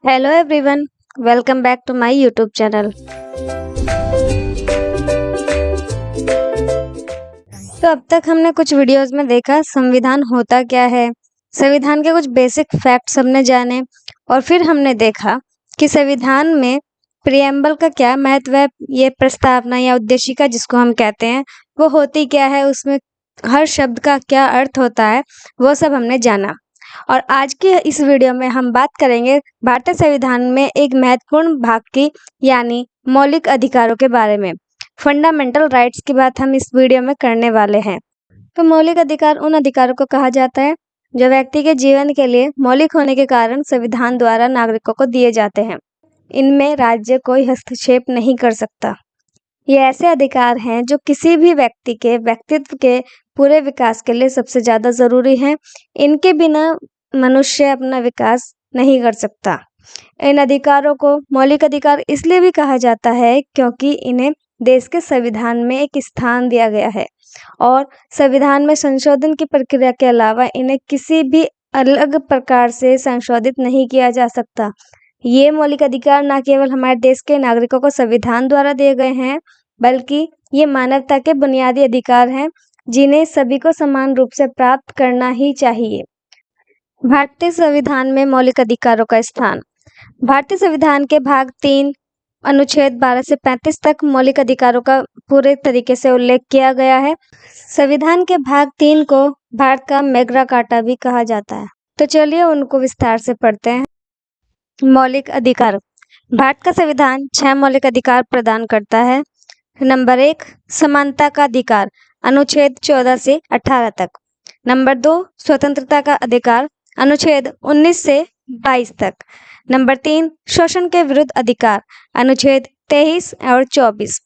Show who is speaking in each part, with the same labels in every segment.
Speaker 1: Hello everyone, welcome back to my YouTube channel. तो अब तक हमने कुछ वीडियोस में देखा संविधान होता क्या है, संविधान के कुछ बेसिक फैक्ट्स हमने जाने और फिर हमने देखा कि संविधान में प्रिएम्बल का क्या महत्व है, ये प्रस्तावना या उद्देशिका जिसको हम कहते हैं वो होती क्या है, उसमें हर शब्द का क्या अर्थ होता है, वो सब हमने जाना। और आज की इस वीडियो में हम बात करेंगे भारतीय संविधान में एक महत्वपूर्ण भाग की यानी मौलिक अधिकारों के बारे में। फंडामेंटल राइट्स की बात हम इस वीडियो में करने वाले हैं। तो मौलिक अधिकार उन अधिकारों को कहा जाता है जो व्यक्ति के जीवन के लिए मौलिक होने के कारण संविधान द्वारा नागरिकों को दिए जाते हैं। इनमें राज्य कोई हस्तक्षेप नहीं कर सकता। ये ऐसे अधिकार हैं जो किसी भी व्यक्ति के व्यक्तित्व के पूरे विकास के लिए सबसे ज्यादा जरूरी हैं। इनके बिना मनुष्य अपना विकास नहीं कर सकता। इन अधिकारों को मौलिक अधिकार इसलिए भी कहा जाता है क्योंकि इन्हें देश के संविधान में एक स्थान दिया गया है और संविधान में संशोधन की प्रक्रिया के अलावा इन्हें किसी भी अलग प्रकार से संशोधित नहीं किया जा सकता। ये मौलिक अधिकार न केवल हमारे देश के नागरिकों को संविधान द्वारा दिए गए हैं, बल्कि ये मानवता के बुनियादी अधिकार हैं जिन्हें सभी को समान रूप से प्राप्त करना ही चाहिए। भारतीय संविधान में मौलिक अधिकारों का स्थान। भारतीय संविधान के भाग 3 अनुच्छेद 12 से 35 तक मौलिक अधिकारों का पूरे तरीके से उल्लेख किया गया है। संविधान के भाग 3 को भारत का मैग्ना कार्टा भी कहा जाता है। तो चलिए उनको विस्तार से पढ़ते हैं। मौलिक अधिकार। भारत का संविधान 6 मौलिक अधिकार प्रदान करता है। नंबर 1, समानता का अधिकार, अनुच्छेद 14 से 18 तक। नंबर 2, स्वतंत्रता का अधिकार, अनुच्छेद 19 से 22 तक। नंबर 3, शोषण के विरुद्ध अधिकार, अनुच्छेद 23 और 24।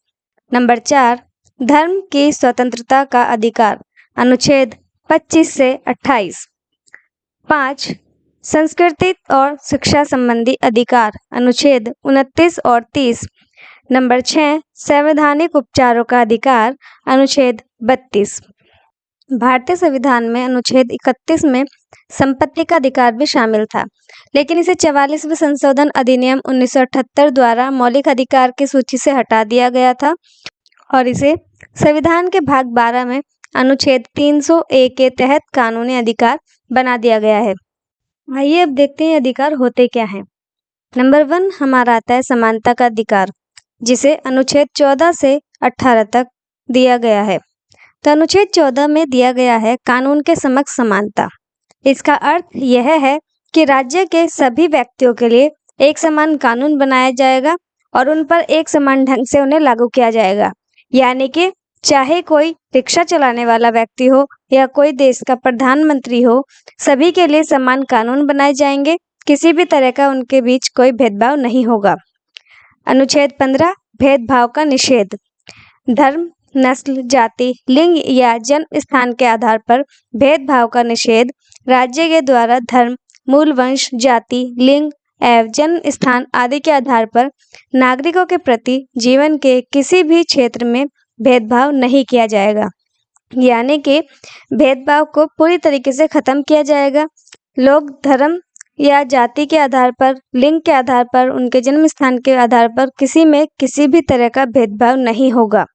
Speaker 1: नंबर 4, धर्म की स्वतंत्रता का अधिकार, अनुच्छेद 25 से 28। 5, संस्कृति और शिक्षा संबंधी अधिकार, अनुच्छेद 29 और 30। नंबर 6, संवैधानिक उपचारों का अधिकार, अनुच्छेद 32। भारतीय संविधान में अनुच्छेद 31 में संपत्ति का अधिकार भी शामिल था, लेकिन इसे 44वें संशोधन अधिनियम 1978 द्वारा मौलिक अधिकार की सूची से हटा दिया गया था और इसे संविधान के भाग 12 में अनुच्छेद 301 के तहत कानूनी अधिकार बना दिया गया है। आइए अब देखते हैं अधिकार होते क्या हैं। नंबर 1 हमारा आता है समानता का अधिकार, जिसे अनुच्छेद 14 से 18 तक दिया गया है। तो अनुच्छेद 14 में दिया गया है कानून के समक्ष समानता। इसका अर्थ यह है कि राज्य के सभी व्यक्तियों के लिए एक समान कानून बनाया जाएगा और उन पर एक समान ढंग से उन्हें लागू किया जाएगा। यानी कि चाहे कोई रिक्शा चलाने वाला व्यक्ति हो या कोई देश का प्रधानमंत्री हो, सभी के लिए समान कानून बनाए जाएंगे। किसी भी तरह का उनके बीच कोई भेदभाव नहीं होगा। अनुच्छेद 15 भेदभाव का निषेध। धर्म, नस्ल, जाति, लिंग या जन्म स्थान के आधार पर भेदभाव का निषेध राज्य के द्वारा धर्म, मूल वंश, जाति, लिंग एवं जन्म स्थान आदि के आधार पर नागरिकों के प्रति जीवन के किसी भी क्षेत्र में भेदभाव नहीं किया जाएगा। यानी कि भेदभाव को पूरी तरीके से खत्म किया जाएगा। लोग धर्म या जाति के आधार पर, लिंग के आधार पर, उनके जन्म स्थान के आधार पर किसी में किसी भी तरह का भेदभाव नहीं होगा।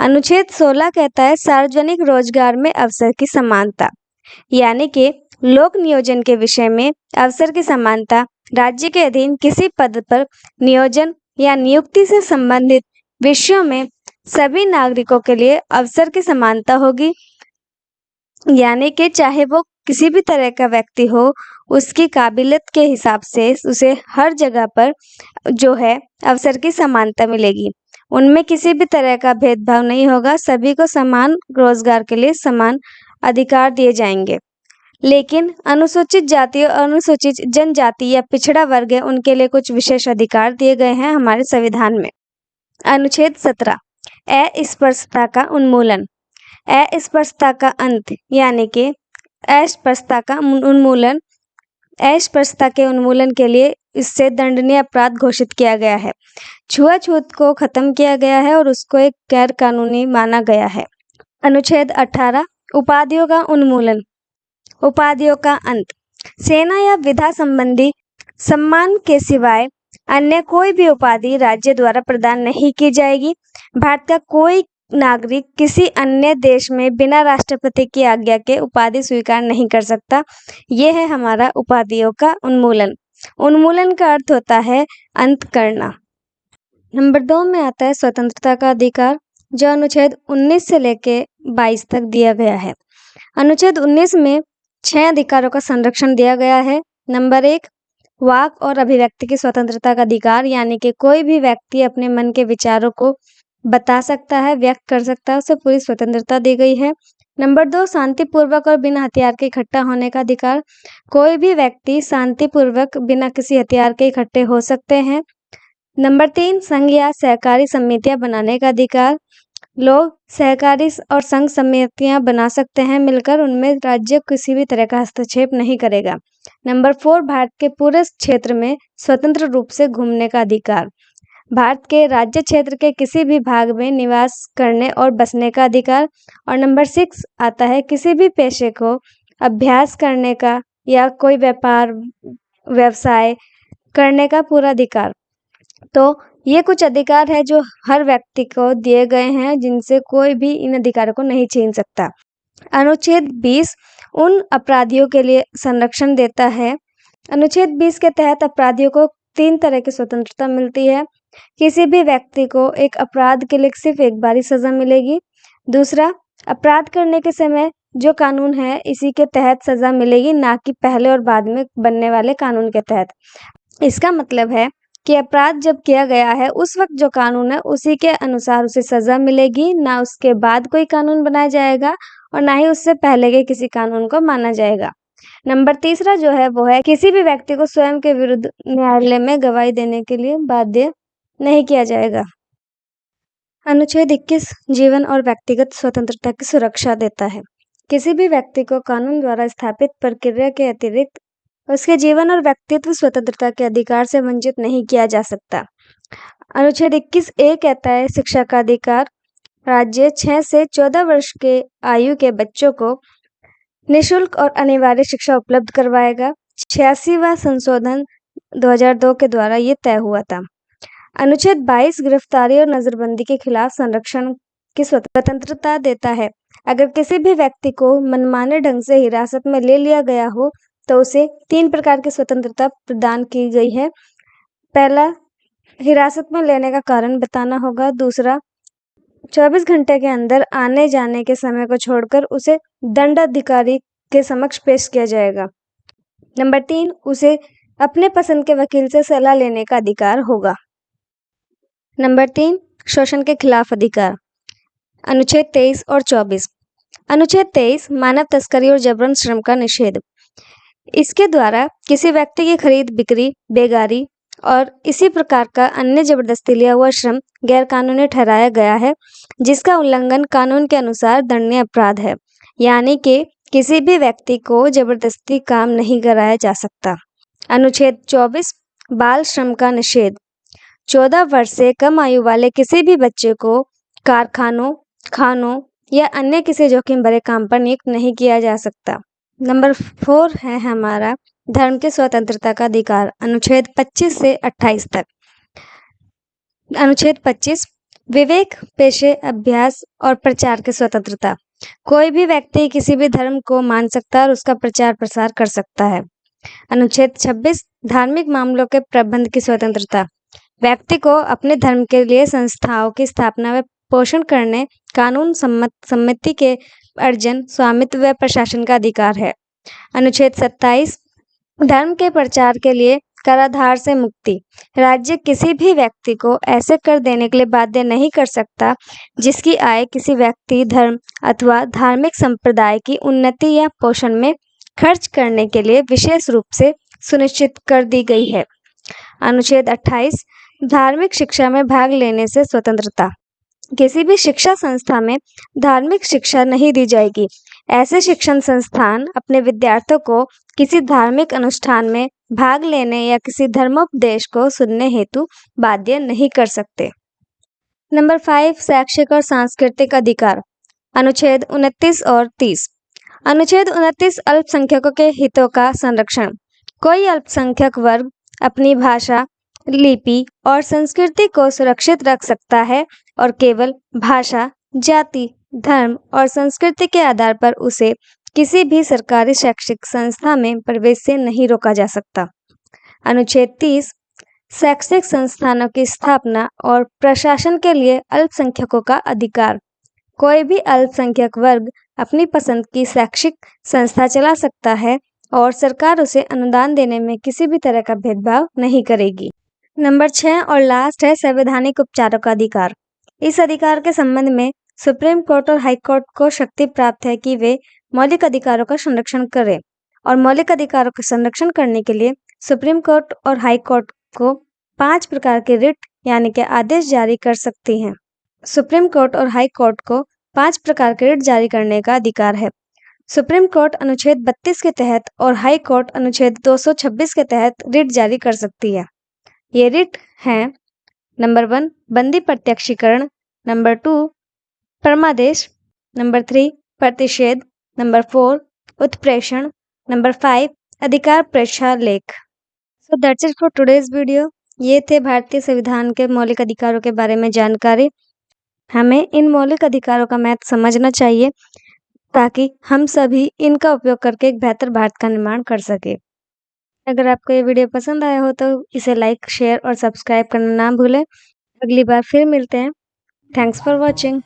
Speaker 1: अनुच्छेद 16 कहता है सार्वजनिक रोजगार में अवसर की समानता। यानी कि लोक नियोजन के विषय में अवसर की समानता, राज्य के अधीन किसी पद पर नियोजन या नियुक्ति से संबंधित विषयों में सभी नागरिकों के लिए अवसर की समानता होगी। यानी कि चाहे वो किसी भी तरह का व्यक्ति हो, उसकी काबिलियत के हिसाब से उसे हर जगह पर जो है अवसर की समानता मिलेगी। उनमें किसी भी तरह का भेदभाव नहीं होगा। सभी को समान रोजगार के लिए समान अधिकार दिए जाएंगे। लेकिन अनुसूचित जाति और अनुसूचित जनजाति या पिछड़ा वर्ग है, उनके लिए कुछ विशेष अधिकार दिए गए हैं हमारे संविधान में। अनुच्छेद 17 अस्पृश्यता का उन्मूलन। अस्पृश्यता का अंत यानी कि अस्पृश्यता का उन्मूलन, अस्पृश्यता के उन्मूलन के लिए इससे दंडनीय अपराध घोषित किया गया है। छुआछूत को खत्म किया गया है और उसको एक गैर कानूनी माना गया है। अनुच्छेद 18 उपाधियों का उन्मूलन, उपाधियों का अंत। सेना या विधा संबंधी सम्मान के सिवाय अन्य कोई भी उपाधि राज्य द्वारा प्रदान नहीं की जाएगी। भारत का कोई नागरिक किसी अन्य देश में बिना राष्ट्रपति की आज्ञा के उपाधि स्वीकार नहीं कर सकता। ये है हमारा उपाधियों का उन्मूलन। उन्मूलन का अर्थ होता है अंत करना। नंबर 2 में आता है स्वतंत्रता का अधिकार, जो अनुच्छेद 19 से लेके 22 तक दिया गया है। अनुच्छेद 19 में 6 अधिकारों का संरक्षण दिया गया है। नंबर 1, वाक और अभिव्यक्ति की स्वतंत्रता का अधिकार, यानी कि कोई भी व्यक्ति अपने मन के विचारों को बता सकता है, व्यक्त कर सकता है, उसे पूरी स्वतंत्रता दी गई है। नंबर 2, शांतिपूर्वक और बिना हथियार के इकट्ठा होने का अधिकार। कोई भी व्यक्ति शांतिपूर्वक बिना किसी हथियार के इकट्ठे हो सकते हैं। नंबर 3, संघ या सहकारी समितियां बनाने का अधिकार। लोग सहकारी और संघ समितियां बना सकते हैं मिलकर, उनमें राज्य किसी भी तरह का हस्तक्षेप नहीं करेगा। नंबर 4, भारत के पूरे क्षेत्र में स्वतंत्र रूप से घूमने का अधिकार। भारत के राज्य क्षेत्र के किसी भी भाग में निवास करने और बसने का अधिकार। और नंबर 6 आता है किसी भी पेशे को अभ्यास करने का या कोई व्यापार व्यवसाय करने का पूरा अधिकार। तो ये कुछ अधिकार है जो हर व्यक्ति को दिए गए हैं, जिनसे कोई भी इन अधिकारों को नहीं छीन सकता। अनुच्छेद 20 उन अपराधियों के लिए संरक्षण देता है। अनुच्छेद 20 के तहत अपराधियों को 3 तरह की स्वतंत्रता मिलती है। किसी भी व्यक्ति को एक अपराध के लिए सिर्फ एक बार ही सजा मिलेगी। दूसरा, अपराध करने के समय जो कानून है इसी के तहत सजा मिलेगी, ना कि पहले और बाद में बनने वाले कानून के तहत। इसका मतलब है कि अपराध जब किया गया है उस वक्त जो कानून है उसी के अनुसार उसे सजा मिलेगी, ना उसके बाद कोई कानून बनाया जाएगा और ना ही उससे पहले के किसी कानून को माना जाएगा। नंबर 3 जो है वो है किसी भी व्यक्ति को स्वयं के विरुद्ध न्यायालय में गवाही देने के लिए बाध्य नहीं किया जाएगा। अनुच्छेद 21 जीवन और व्यक्तिगत स्वतंत्रता की सुरक्षा देता है। किसी भी व्यक्ति को कानून द्वारा स्थापित प्रक्रिया के अतिरिक्त उसके जीवन और व्यक्तित्व स्वतंत्रता के अधिकार से वंचित नहीं किया जा सकता। अनुच्छेद 21A कहता है शिक्षा का अधिकार। राज्य 6 से 14 वर्ष के आयु के बच्चों को निःशुल्क और अनिवार्य शिक्षा उपलब्ध करवाएगा। 86वां संशोधन 2002 के द्वारा ये तय हुआ था। अनुच्छेद 22 गिरफ्तारी और नजरबंदी के खिलाफ संरक्षण की स्वतंत्रता देता है। अगर किसी भी व्यक्ति को मनमाने ढंग से हिरासत में ले लिया गया हो तो उसे 3 प्रकार की स्वतंत्रता प्रदान की गई है। पहला, हिरासत में लेने का कारण बताना होगा। दूसरा, 24 घंटे के अंदर आने जाने के समय को छोड़कर उसे दंडाधिकारी के समक्ष पेश किया जाएगा। नंबर 3, उसे अपने पसंद के वकील से सलाह लेने का अधिकार होगा। नंबर 3, शोषण के खिलाफ अधिकार। अनुच्छेद 23 और 24। अनुच्छेद 23 मानव तस्करी और जबरन श्रम का निषेध। इसके द्वारा किसी व्यक्ति की खरीद बिक्री, बेगारी और इसी प्रकार का अन्य जबरदस्ती लिया हुआ श्रम गैरकानूनी ठहराया गया है, जिसका उल्लंघन कानून के अनुसार दंडनीय अपराध है। यानी कि किसी भी व्यक्ति को जबरदस्ती काम नहीं कराया जा सकता। अनुच्छेद 24 बाल श्रम का निषेध। 14 वर्ष से कम आयु वाले किसी भी बच्चे को कारखानों, खानों या अन्य किसी जोखिम भरे काम पर नियुक्त नहीं किया जा सकता। नंबर 4 है हमारा धर्म की स्वतंत्रता का अधिकार। अनुच्छेद 25 से 28 तक। अनुच्छेद 25 विवेक, पेशे, अभ्यास और प्रचार की स्वतंत्रता। कोई भी व्यक्ति किसी भी धर्म को मान सकता है और उसका प्रचार प्रसार कर सकता है। अनुच्छेद 26 धार्मिक मामलों के प्रबंध की स्वतंत्रता। व्यक्ति को अपने धर्म के लिए संस्थाओं की स्थापना व पोषण करने, कानून सम्मति के अर्जन, स्वामित्व व प्रशासन का अधिकार है। अनुच्छेद 27 धर्म के प्रचार के लिए कराधान से मुक्ति। राज्य किसी भी व्यक्ति को ऐसे कर देने के लिए बाध्य नहीं कर सकता जिसकी आय किसी व्यक्ति, धर्म अथवा धार्मिक संप्रदाय की उन्नति या पोषण में खर्च करने के लिए विशेष रूप से सुनिश्चित कर दी गई है। अनुच्छेद 28 धार्मिक शिक्षा में भाग लेने से स्वतंत्रता। किसी भी शिक्षा संस्था में धार्मिक शिक्षा नहीं दी जाएगी। ऐसे शिक्षण संस्थान अपने विद्यार्थियों को किसी धार्मिक अनुष्ठान में भाग लेने या किसी धर्मोपदेश को सुनने हेतु बाध्य नहीं कर सकते। नंबर 5 शैक्षिक और सांस्कृतिक अधिकार। अनुच्छेद 29 और 30। अनुच्छेद 29 अल्पसंख्यकों के हितों का संरक्षण। कोई अल्पसंख्यक वर्ग अपनी भाषा, लिपि और संस्कृति को सुरक्षित रख सकता है और केवल भाषा, जाति, धर्म और संस्कृति के आधार पर उसे किसी भी सरकारी शैक्षिक संस्था में प्रवेश से नहीं रोका जा सकता। अनुच्छेद 30 शैक्षिक संस्थानों की स्थापना और प्रशासन के लिए अल्पसंख्यकों का अधिकार। कोई भी अल्पसंख्यक वर्ग अपनी पसंद की शैक्षिक संस्था चला सकता है और सरकार उसे अनुदान देने में किसी भी तरह का भेदभाव नहीं करेगी। नंबर 6 और लास्ट है संवैधानिक उपचारों का अधिकार। इस अधिकार के संबंध में सुप्रीम कोर्ट और हाई कोर्ट को शक्ति प्राप्त है कि वे मौलिक अधिकारों का संरक्षण करें और मौलिक अधिकारों का संरक्षण करने के लिए सुप्रीम कोर्ट और हाई कोर्ट को 5 प्रकार के रिट यानी कि आदेश जारी कर सकती हैं। सुप्रीम कोर्ट और हाई कोर्ट को 5 प्रकार के रिट जारी करने का अधिकार है। सुप्रीम कोर्ट अनुच्छेद 32 के तहत और हाई कोर्ट अनुच्छेद 226 के तहत रिट जारी कर सकती है। ये रिट हैं नंबर 1 बंदी प्रत्यक्षीकरण, नंबर 2 परमादेश, नंबर 3 प्रतिषेध, नंबर 4 उत्प्रेषण, नंबर 5 अधिकार प्रेक्षा लेख। So that's it for today's video. ये थे भारतीय संविधान के मौलिक अधिकारों के बारे में जानकारी। हमें इन मौलिक अधिकारों का महत्व समझना चाहिए ताकि हम सभी इनका उपयोग करके एक बेहतर भारत का निर्माण कर सके। अगर आपको ये वीडियो पसंद आया हो तो इसे लाइक, शेयर और सब्सक्राइब करना ना भूलें। अगली बार फिर मिलते हैं। Thanks for watching.